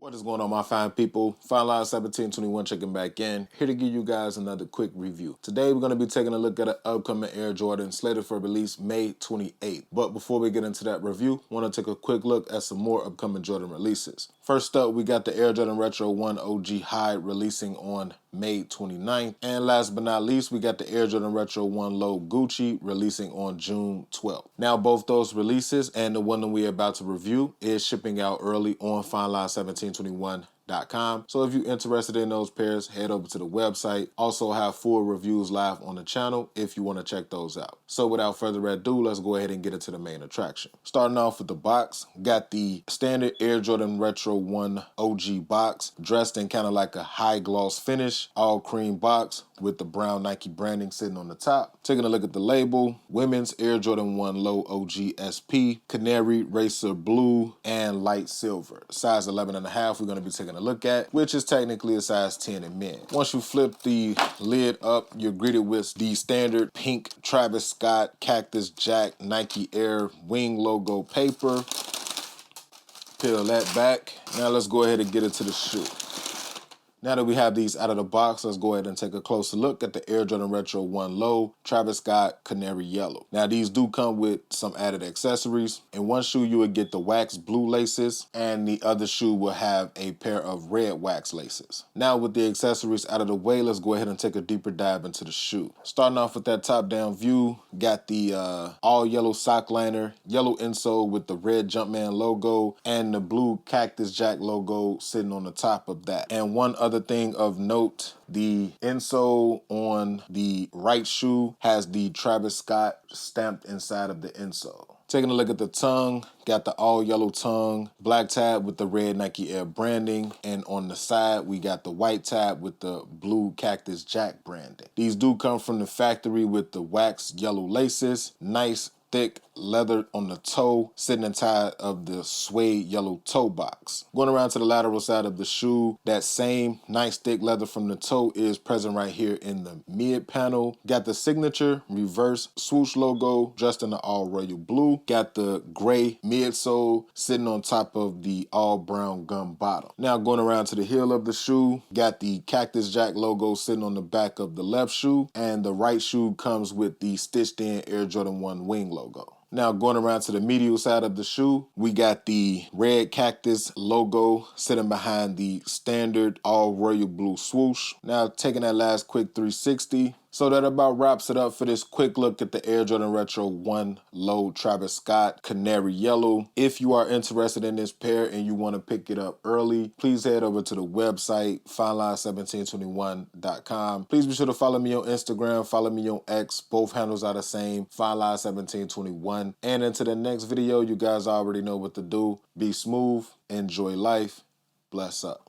What is going on, my fine people? Fine Line 1721 checking back in, here to give you guys another quick review. Today we're going to be taking a look at an upcoming Air Jordan slated for release May 28th. But before we get into that review, I want to take a quick look at some more upcoming Jordan releases. First up, we got the Air Jordan Retro 1 OG High releasing on May 29th. And last but not least, we got the Air Jordan Retro 1 Low Gucci releasing on June 12th. Now, both those releases and the one that we're about to review is shipping out early on Fine Line 1721.com. So if you're interested in those pairs, head over to the website. Also have full reviews live on the channel if you want to check those out. So without further ado, let's go ahead and get into the main attraction. Starting off with the box, got the standard Air Jordan Retro 1 OG box, dressed in kind of like a high gloss finish, all cream box with the brown Nike branding sitting on the top. Taking a look at the label, women's Air Jordan 1 Low OG SP, Canary, Racer Blue, and Light Silver. Size 11.5 we're going to be taking a look at, which is technically a size 10 in men. Once you flip the lid up, you're greeted with the standard pink Travis Scott Cactus Jack Nike Air wing logo paper. Peel that back. Now let's go ahead and get into the shoe. Now that we have these out of the box, let's go ahead and take a closer look at the Air Jordan Retro 1 Low Travis Scott Canary Yellow. Now these do come with some added accessories. In one shoe you would get the wax blue laces, and the other shoe will have a pair of red wax laces. Now with the accessories out of the way, let's go ahead and take a deeper dive into the shoe. Starting off with that top down view, got the all yellow sock liner, yellow insole with the red Jumpman logo, and the blue Cactus Jack logo sitting on the top of that. And one other thing of note, the insole on the right shoe has the Travis Scott stamped inside of the insole. Taking a look at the tongue, got the all yellow tongue, black tab with the red Nike Air branding, and on the side we got the white tab with the blue Cactus Jack branding. These do come from the factory with the wax yellow laces, nice thick leather on the toe, sitting inside of the suede yellow toe box. Going around to the lateral side of the shoe, that same nice thick leather from the toe is present right here in the mid panel. Got the signature reverse swoosh logo dressed in the all royal blue. Got the gray midsole sitting on top of the all brown gum bottom. Now going around to the heel of the shoe, got the Cactus Jack logo sitting on the back of the left shoe, and the right shoe comes with the stitched in Air Jordan 1 wing logo. Now going around to the medial side of the shoe, we got the red cactus logo sitting behind the standard all royal blue swoosh. Now taking that last quick 360. So that about wraps it up for this quick look at the Air Jordan Retro 1 Low Travis Scott Canary Yellow. If you are interested in this pair and you want to pick it up early, please head over to the website, fineline1721.com. Please be sure to follow me on Instagram, follow me on X. Both handles are the same, fineline1721. And until the next video, you guys already know what to do. Be smooth, enjoy life, bless up.